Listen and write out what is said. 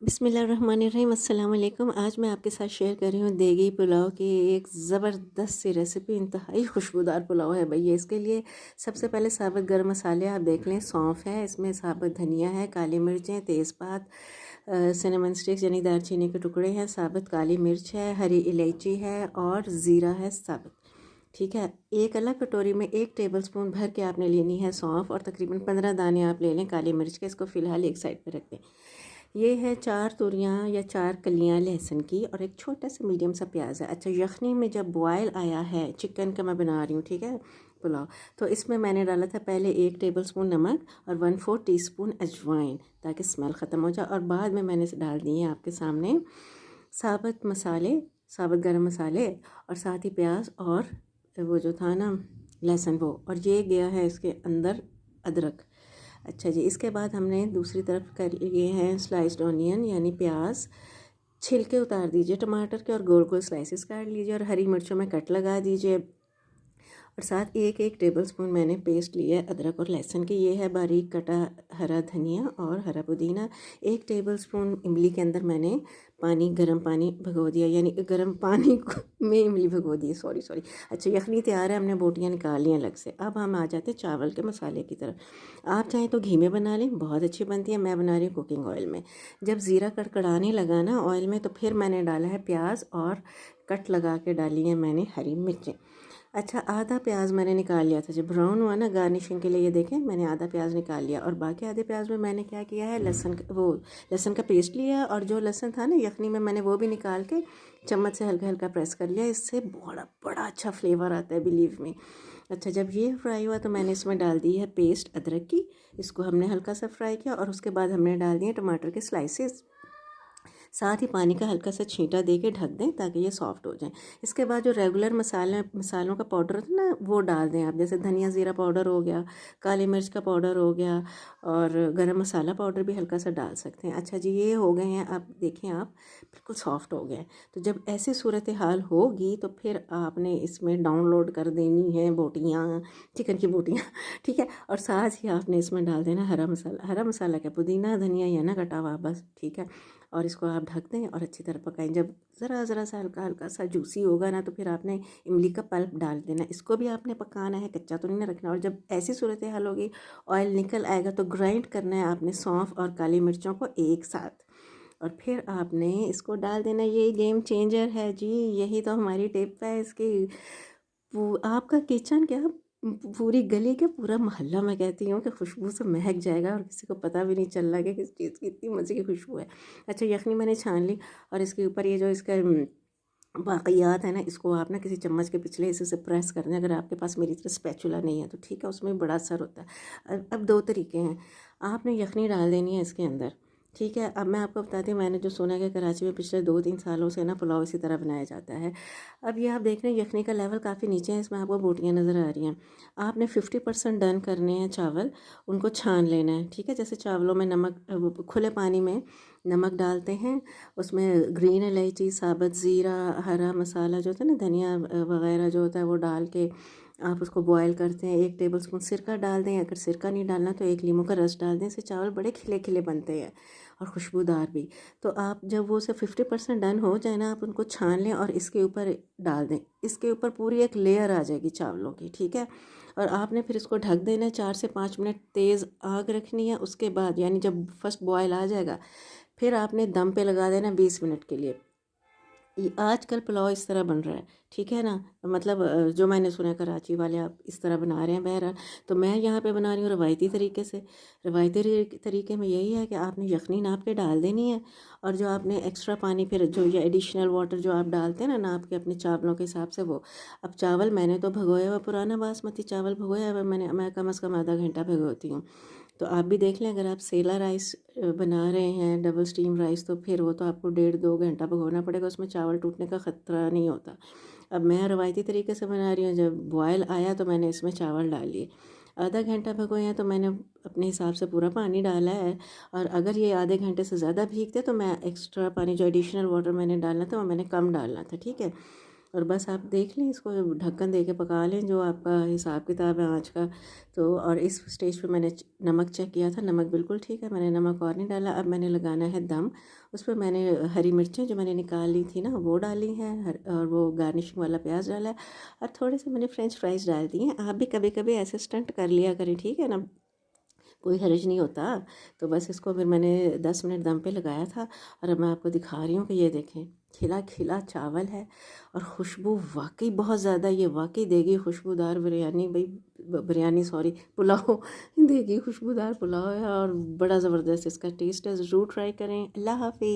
बिस्मिल्लाहिर्रहमानिर्रहीम अस्सलाम वालेकुम। आज मैं आपके साथ शेयर कर रही हूँ देगी पुलाव की एक ज़बरदस्त सी रेसिपी। इंतहाई खुशबूदार पुलाव है भैया। इसके लिए सबसे पहले साबुत गर्म मसाले आप देख लें। सौंफ है, इसमें साबुत धनिया है, काली मिर्चें, तेज़पात, सिनेमन स्टिक्स यानी दालचीनी के टुकड़े हैं, साबुत काली मिर्च है, हरी इलायची है और ज़ीरा है साबुत। ठीक है, एक अलग कटोरी में 1 टेबलस्पून भर के आपने लेनी है सौंफ और तकरीबन 15 दाने आप ले लें काली मिर्च के। इसको फ़िलहाल एक साइड पर रख दें। ये है 4 तुरियाँ या 4 कलियाँ लहसुन की और एक छोटा सा मीडियम सा प्याज है। अच्छा, यखनी में जब बॉयल आया है, चिकन का मैं बना रही हूँ, ठीक है, पुलाव, तो इसमें मैंने डाला था पहले 1 टेबलस्पून नमक और 1/4 टीस्पून अजवाइन ताकि स्मेल ख़त्म हो जाए। और बाद में मैंने डाल दिए आपके सामने साबुत मसाले, साबुत गरम मसाले और साथ ही प्याज और वो जो था ना लहसुन, वो, और ये गया है इसके अंदर अदरक। अच्छा जी, इसके बाद हमने दूसरी तरफ कर लिए हैं स्लाइस्ड ऑनियन यानी प्याज। छिलके उतार दीजिए टमाटर के और गोल गोल स्लाइसेस काट लीजिए और हरी मिर्चों में कट लगा दीजिए। और साथ 1 टेबलस्पून मैंने पेस्ट लिया है अदरक और लहसुन की। ये है बारीक कटा हरा धनिया और हरा पुदीना। 1 टेबलस्पून इमली के अंदर मैंने गर्म पानी भगो दिया, यानी गर्म पानी में इमली भगो दी, सॉरी सॉरी। अच्छा, यखनी तैयार है, हमने बोटियाँ निकाल ली अलग से। अब हम आ जाते हैं चावल के मसाले की तरफ। आप चाहें तो घी में बना लें, बहुत अच्छी बनती है। मैं बना रही हूँ कुकिंग ऑयल में। जब ज़ीरा कड़कड़ाने लगा ना ऑयल में, तो फिर मैंने डाला है प्याज और कट लगा के डाली है मैंने हरी मिर्चें। अच्छा, आधा प्याज मैंने निकाल लिया था, जब ब्राउन हुआ ना गार्निशिंग के लिए, ये देखें मैंने आधा प्याज निकाल लिया। और बाकी आधे प्याज में मैंने क्या किया है, लहसुन का पेस्ट लिया है और जो लहसुन था ना यखनी में, मैंने वो भी निकाल के चम्मच से हल्का हल्का प्रेस कर लिया। इससे बड़ा बड़ा अच्छा फ्लेवर आता है, बिलीव मी। अच्छा, जब ये फ्राई हुआ तो मैंने इसमें डाल दी है पेस्ट अदरक की। इसको हमने हल्का सा फ्राई किया और उसके बाद हमने डाल दिए टमाटर के स्लाइसेस। साथ ही पानी का हल्का सा छींटा दे के ढक दें ताकि ये सॉफ्ट हो जाए। इसके बाद जो रेगुलर मसालों का पाउडर होता है ना, वो डाल दें आप। जैसे धनिया ज़ीरा पाउडर हो गया, काली मिर्च का पाउडर हो गया और गरम मसाला पाउडर भी हल्का सा डाल सकते हैं। अच्छा जी, ये हो गए हैं, अब देखें आप बिल्कुल सॉफ्ट हो गए। तो जब ऐसी सूरत हाल होगी तो फिर आपने इसमें डाउनलोड कर देनी है बोटियाँ, चिकन की बोटियाँ ठीक है। और साथ ही आपने इसमें डाल देना हरा मसाला क्या, पुदीना धनिया या ना कटा हुआ, बस, ठीक है। और इसको आप ढक दें और अच्छी तरह पकाएं। जब ज़रा ज़रा सा हल्का हल्का सा जूसी होगा ना, तो फिर आपने इमली का पल्प डाल देना। इसको भी आपने पकाना है, कच्चा तो नहीं ना रखना। और जब ऐसी सूरत हाल होगी, ऑयल निकल आएगा, तो ग्राइंड करना है आपने सौंफ और काली मिर्चों को एक साथ, और फिर आपने इसको डाल देना। ये गेम चेंजर है जी, यही तो हमारी टिप है इसकी। आपका किचन क्या, पूरी गली क्या, पूरा मोहल्ला, मैं कहती हूँ कि खुशबू से महक जाएगा और किसी को पता भी नहीं चल रहा कि किस चीज़ की इतनी मज़े की खुशबू है। अच्छा, यखनी मैंने छान ली और इसके ऊपर ये जो इसका बाक़ियात है ना, इसको आप ना किसी चम्मच के पिछले हिस्से से प्रेस कर दें। अगर आपके पास मेरी तरह स्पैचुला नहीं है तो ठीक है, उसमें बड़ा असर होता है। अब 2 तरीके हैं, आपने यखनी डाल देनी है इसके अंदर, ठीक है। अब मैं आपको बताती हूँ, मैंने जो सुना है कि कराची में पिछले 2-3 सालों से ना पुलाव इसी तरह बनाया जाता है। अब ये आप देख रहे हैं यखनी का लेवल काफ़ी नीचे है, इसमें आपको बोटियाँ नज़र आ रही हैं। आपने 50% डन करने हैं चावल, उनको छान लेना है, ठीक है। जैसे चावलों में नमक, खुले पानी में नमक डालते हैं, उसमें ग्रीन इलायची, साबुत ज़ीरा, हरा मसाला जो होता है ना, धनिया वगैरह जो होता है, वो डाल के आप उसको बॉयल करते हैं। 1 टेबलस्पून सिरका डाल दें, अगर सिरका नहीं डालना तो 1 नींबू का रस डाल दें। इससे चावल बड़े खिले खिले बनते हैं और खुशबूदार भी। तो आप जब वो से 50% डन हो जाए ना, आप उनको छान लें और इसके ऊपर डाल दें। इसके ऊपर पूरी एक लेयर आ जाएगी चावलों की, ठीक है। और आपने फिर इसको ढक देना है, 4 से 5 मिनट तेज़ आग रखनी है। उसके बाद यानी जब फर्स्ट बॉयल आ जाएगा, फिर आपने दम पे लगा देना 20 मिनट के लिए। ये आजकल पुलाव इस तरह बन रहा है, ठीक है ना, मतलब जो मैंने सुना है कराची वाले आप इस तरह बना रहे हैं। बहरहाल, तो मैं यहाँ पे बना रही हूँ रवायती तरीके से। रवायती तरीके में यही है कि आपने यखनी नाप के डाल देनी है और जो आपने एक्स्ट्रा पानी, फिर जो ये एडिशनल वाटर जो आप डालते हैं ना नाप के अपने चावलों के हिसाब से, वो। अब चावल मैंने तो भगोया हुआ पुराना बासमती चावल भगोया हुआ, मैं कम से कम आधा घंटा भगोती हूँ। तो आप भी देख लें, अगर आप सेला राइस बना रहे हैं, डबल स्टीम राइस, तो फिर वो तो आपको 1.5-2 घंटा भगोना पड़ेगा, उसमें चावल टूटने का ख़तरा नहीं होता। अब मैं रवायती तरीके से बना रही हूँ, जब बॉयल आया तो मैंने इसमें चावल डाल लिए। आधा घंटा भगोए हैं तो मैंने अपने हिसाब से पूरा पानी डाला है। और अगर ये आधे घंटे से ज़्यादा भीगते तो मैं एक्स्ट्रा पानी, जो एडिशनल वाटर मैंने डालना था, वो मैंने कम डालना था, ठीक है। और बस आप देख लें, इसको ढक्कन दे के पका लें जो आपका हिसाब किताब है आँच का। तो और इस स्टेज पे मैंने नमक चेक किया था, नमक बिल्कुल ठीक है, मैंने नमक और नहीं डाला। अब मैंने लगाना है दम। उस पर मैंने हरी मिर्चें जो मैंने निकाली थी ना वो डाली हैं, और वो गार्निशिंग वाला प्याज डाला है, और थोड़े से मैंने फ्रेंच फ्राइज़ डाल दिए हैं। आप भी कभी कभी ऐसे स्टंट कर लिया करें, ठीक है ना, कोई हर्ज नहीं होता। तो बस इसको फिर मैंने 10 मिनट दम पे लगाया था, और अब मैं आपको दिखा रही हूँ कि ये देखें खिला खिला चावल है, और खुशबू वाकई बहुत ज़्यादा, ये वाकई देगी खुशबूदार बिरयानी भाई, बिरयानी सॉरी पुलाव देगी खुशबूदार पुलाव है, और बड़ा ज़बरदस्त इसका टेस्ट है। ज़रूर ट्राई करें। अल्लाह हाफिज़।